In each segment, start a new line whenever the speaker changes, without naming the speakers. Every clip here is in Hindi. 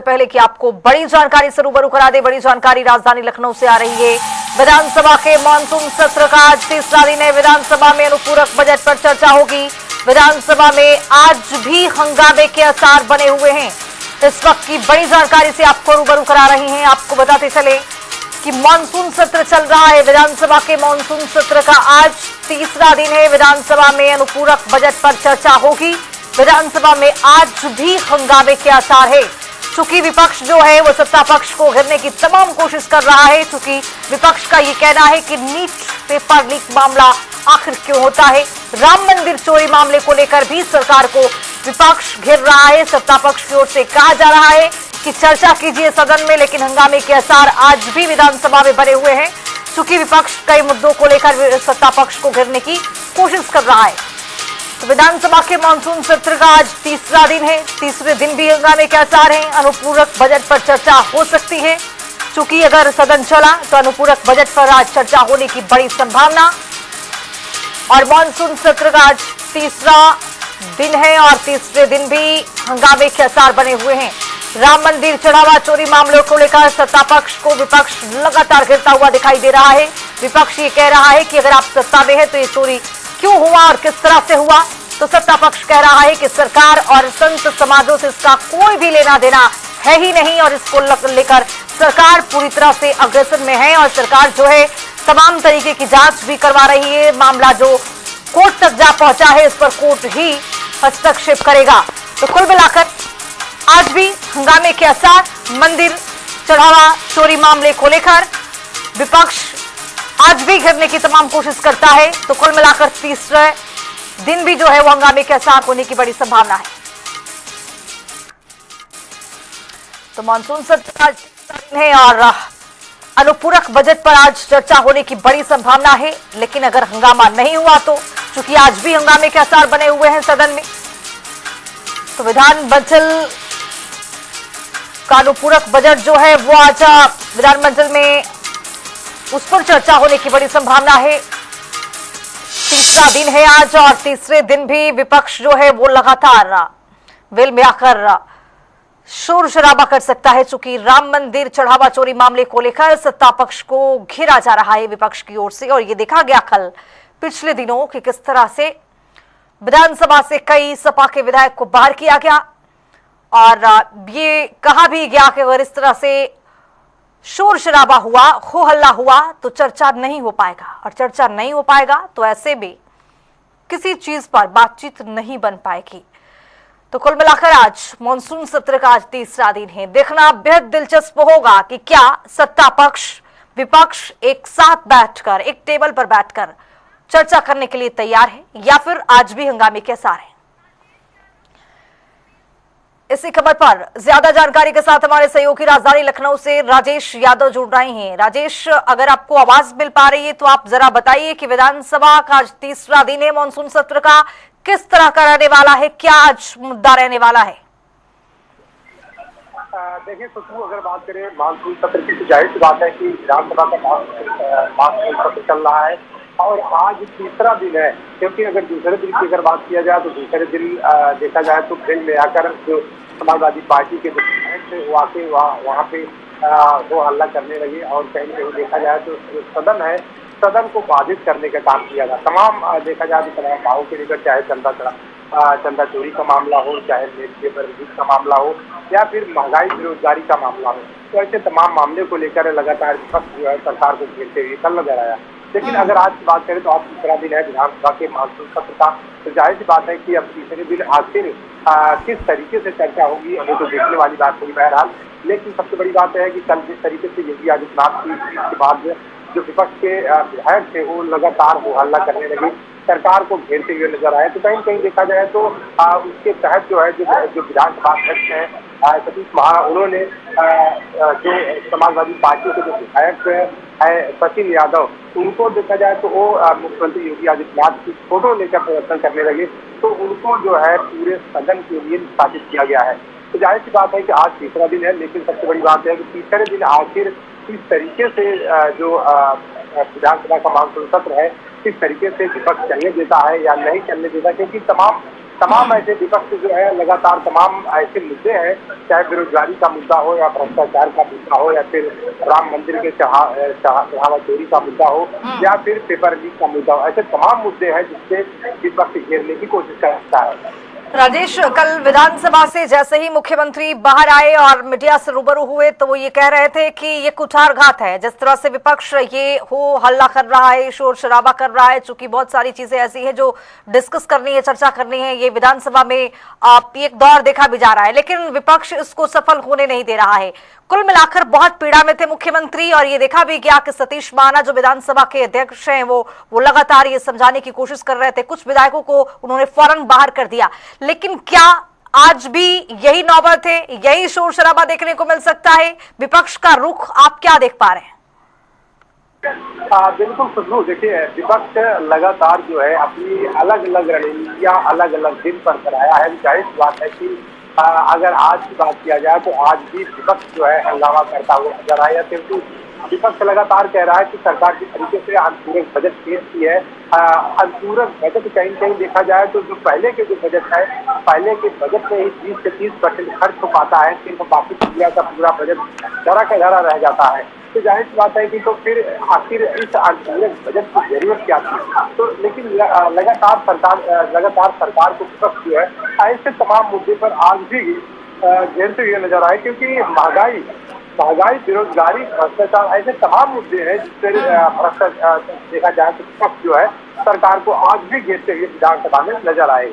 पहले कि आपको बड़ी जानकारी से रूबरू करा दे। बड़ी जानकारी राजधानी लखनऊ से आ रही है। विधानसभा के मानसून सत्र का आज तीसरा दिन है। विधानसभा में अनुपूरक बजट पर चर्चा होगी। विधानसभा में आज भी हंगामे के आसार बने हुए हैं। इस वक्त की बड़ी जानकारी से आपको रूबरू करा रही हैं। आपको बताते चले कि मानसून सत्र चल रहा है। विधानसभा के मानसून सत्र का आज तीसरा दिन है। विधानसभा में अनुपूरक बजट पर चर्चा होगी। विधानसभा में आज भी हंगामे के आसार है। चूंकि विपक्ष जो है वो सत्ता पक्ष को घेरने की तमाम कोशिश कर रहा है। चूंकि विपक्ष का ये कहना है कि नीट पेपर लीक मामला आखिर क्यों होता है। राम मंदिर चोरी मामले को लेकर भी सरकार को विपक्ष घेर रहा है। सत्ता पक्ष की ओर से कहा जा रहा है कि चर्चा कीजिए सदन में, लेकिन हंगामे के आसार आज भी विधानसभा में बने हुए हैं। चूंकि विपक्ष कई मुद्दों को लेकर सत्ता पक्ष को घेरने की कोशिश कर रहा है। तो विधानसभा के मानसून सत्र का आज तीसरा दिन है। तीसरे दिन भी हंगामे के आसार हैं। अनुपूरक बजट पर चर्चा हो सकती है। चूंकि अगर सदन चला तो अनुपूरक बजट पर आज चर्चा होने की बड़ी संभावना। और मानसून सत्र का आज तीसरा दिन है और तीसरे दिन भी हंगामे के आसार बने हुए हैं। राम मंदिर चढ़ावा चोरी मामलों को लेकर सत्ता पक्ष को विपक्ष लगातार घेरता हुआ दिखाई दे रहा है। विपक्ष ये कह रहा है कि अगर आप सत्ता में है तो ये चोरी क्यों हुआ और किस तरह से हुआ। तो सत्ता पक्ष कह रहा है कि सरकार और संत समाजों से इसका कोई भी लेना देना है ही नहीं और इसको लेकर सरकार पूरी तरह से अग्रेसर में है और सरकार जो है तमाम तरीके की जांच भी करवा रही है। मामला जो कोर्ट तक जा पहुंचा है इस पर कोर्ट ही हस्तक्षेप करेगा। तो कुल मिलाकर आज भी हंगामे के आसार। मंदिर चढ़ावा चोरी मामले को लेकर विपक्ष आज भी घेरने की तमाम कोशिश करता है। तो कुल मिलाकर तीसरे दिन भी जो है वो हंगामे के आसार होने की बड़ी संभावना है। तो मानसून सत्र आज तीसरा दिन है और अनुपूरक बजट पर आज चर्चा होने की बड़ी संभावना है। लेकिन अगर हंगामा नहीं हुआ तो चूंकि आज भी हंगामे के आसार बने हुए हैं सदन में, तो विधान मंडल का अनुपूरक बजट जो है वो आज विधानमंडल में उस पर चर्चा होने की बड़ी संभावना है। तीसरा दिन है आज और तीसरे दिन भी विपक्ष जो है वो लगातार वेल में आकर शोर शराबा कर सकता है। चूंकि राम मंदिर चढ़ावा चोरी मामले को लेकर सत्ता पक्ष को घेरा जा रहा है विपक्ष की ओर से। और ये देखा गया कल पिछले दिनों कि किस तरह से विधानसभा से कई सपा के विधायक को बाहर किया गया और ये कहा भी गया कि अगर इस तरह से शोर शराबा हुआ, हो हल्ला हुआ तो चर्चा नहीं हो पाएगा और चर्चा नहीं हो पाएगा तो ऐसे में किसी चीज पर बातचीत नहीं बन पाएगी। तो कुल मिलाकर आज मानसून सत्र का आज तीसरा दिन है। देखना बेहद दिलचस्प होगा कि क्या सत्ता पक्ष विपक्ष एक साथ बैठकर एक टेबल पर बैठकर चर्चा करने के लिए तैयार है या फिर आज भी हंगामे के आसार है। इसी खबर पर ज्यादा जानकारी के साथ हमारे सहयोगी राजधानी लखनऊ से राजेश यादव जुड़ रहे हैं। राजेश, अगर आपको आवाज मिल पा रही है तो आप जरा बताइए कि विधानसभा का आज तीसरा दिन है मानसून सत्र का, किस तरह का रहने वाला है, क्या आज मुद्दा रहने वाला है?
देखिए खुशबू, अगर बात करें मानसून सत्र की तो जाहिर सी बात है कि विधानसभा का मानसून सत्र चल रहा है और आज तीसरा दिन है। क्योंकि अगर दूसरे दिन की अगर बात किया जाए तो दूसरे दिन देखा जाए तो फिल्म में आकर जो समाजवादी पार्टी के जो विधायक वो आके वहाँ पे वो हल्ला करने लगे और कहीं ना कहीं देखा जाए तो सदन है, सदन को बाधित करने का काम किया गया। तमाम देखा जाए तो तमाम भावों के लेकर, चाहे चंदा चोरी का मामला हो, चाहे नीट पेपर लीक का मामला हो या फिर महंगाई बेरोजगारी का मामला हो, तो ऐसे तमाम मामले को लेकर लगातार विपक्ष जो है सरकार को घेरते हुए कल नजर आया। लेकिन अगर आज की बात करें तो आज तीसरा दिन है विधानसभा के मानसून सत्र का, तो जाहिर सी बात है कि अब तीसरे दिन आखिर किस तरीके से चर्चा होगी हमें तो देखने वाली बात होगी बहरहाल। लेकिन सबसे बड़ी बात है कि कल जिस तरीके से योगी आदित्यनाथ की के बाद जो विपक्ष के विधायक थे वो लगातार वो हल्ला करने लगे, सरकार को घेरते हुए नजर आए। तो कहीं कहीं देखा जाए तो उसके तहत जो है जो विधानसभा अध्यक्ष हैं सतीश महाना, उन्होंने जो समाजवादी पार्टी के जो विधायक है सचिन यादव, उनको देखा जाए तो वो मुख्यमंत्री योगी आदित्यनाथ की फोटो लेकर प्रदर्शन करने लगे। तो उनको जो है पूरे सदन के लिए निष्कासित किया गया है। तो जाहिर सी बात है कि आज तीसरा दिन है, लेकिन सबसे बड़ी बात है कि तीसरे दिन आखिर किस तरीके से जो विधानसभा का मानसून सत्र है किस तरीके से विपक्ष चलने देता है या नहीं चलने देता, क्योंकि तमाम तमाम ऐसे विपक्ष जो है लगातार तमाम ऐसे मुद्दे हैं, चाहे बेरोजगारी का मुद्दा हो या भ्रष्टाचार का मुद्दा हो या फिर राम मंदिर के चढ़ावा चोरी का मुद्दा हो या फिर पेपर लीक का मुद्दा हो, ऐसे तमाम मुद्दे हैं जिससे विपक्ष घेरने की कोशिश करता है।
राजेश, कल विधानसभा से जैसे ही मुख्यमंत्री बाहर आए और मीडिया से रूबरू हुए तो वो ये कह रहे थे कि ये कुठारघात है, जिस तरह से विपक्ष ये हो हल्ला कर रहा है, शोर शराबा कर रहा है, चूंकि बहुत सारी चीजें ऐसी हैं जो डिस्कस करनी है, चर्चा करनी है, ये विधानसभा में एक दौर देखा भी जा रहा है, लेकिन विपक्ष इसको सफल होने नहीं दे रहा है। कुल मिलाकर बहुत पीड़ा में थे मुख्यमंत्री और ये देखा भी गया कि सतीश महाना जो विधानसभा के अध्यक्ष हैं वो लगातार ये समझाने की कोशिश कर रहे थे, कुछ विधायकों को उन्होंने फौरन बाहर कर दिया। लेकिन क्या आज भी यही नौबत है, यही शोर शराबा देखने को मिल सकता है? विपक्ष का रुख आप क्या देख पा रहे हैं?
बिल्कुल खुशबू, देखिए विपक्ष लगातार जो है अपनी अलग अलग रणनीतियां अलग अलग दिन पर कराया है। जाहिर बात है कि अगर आज की बात किया जाए तो आज भी विपक्ष जो है हंगामा करता हुआ नजर आया, क्योंकि विपक्ष लगातार कह रहा है कि सरकार जिस तरीके से अनुपूरक बजट पेश की है, अनुपूरक बजट कहीं देखा जाए तो जो पहले के जो बजट है, पहले के बजट में ही 20 से 30% खर्च हो पाता है, सिर्फ बाकी इंडिया का पूरा बजट धरा का धरा रह जाता है। तो जाहिर सी बात है कि तो फिर आखिर इस अनुपूरक बजट की जरूरत क्या थी? तो लेकिन लगातार सरकार को विपक्ष जो है ऐसे तमाम मुद्दे पर आज भी घेरते हुए नजर आए, क्योंकि महंगाई, बेरोजगारी, भ्रष्टाचार ऐसे तमाम मुद्दे हैं जिससे भ्रष्टाचार देखा जाए तो विपक्ष जो है सरकार को आज भी घेरते हुए विधानसभा में नजर आए।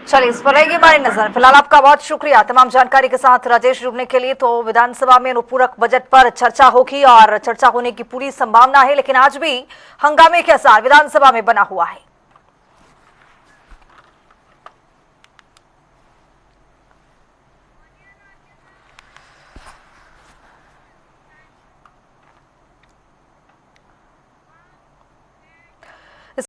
चलिए, इस पर रहेगी हमारी नजर। फिलहाल आपका बहुत शुक्रिया तमाम जानकारी के साथ राजेश जुड़ने के लिए। तो विधानसभा में अनुपूरक बजट पर चर्चा होगी और चर्चा होने की पूरी संभावना है, लेकिन आज भी हंगामे के आसार विधानसभा में बना हुआ है।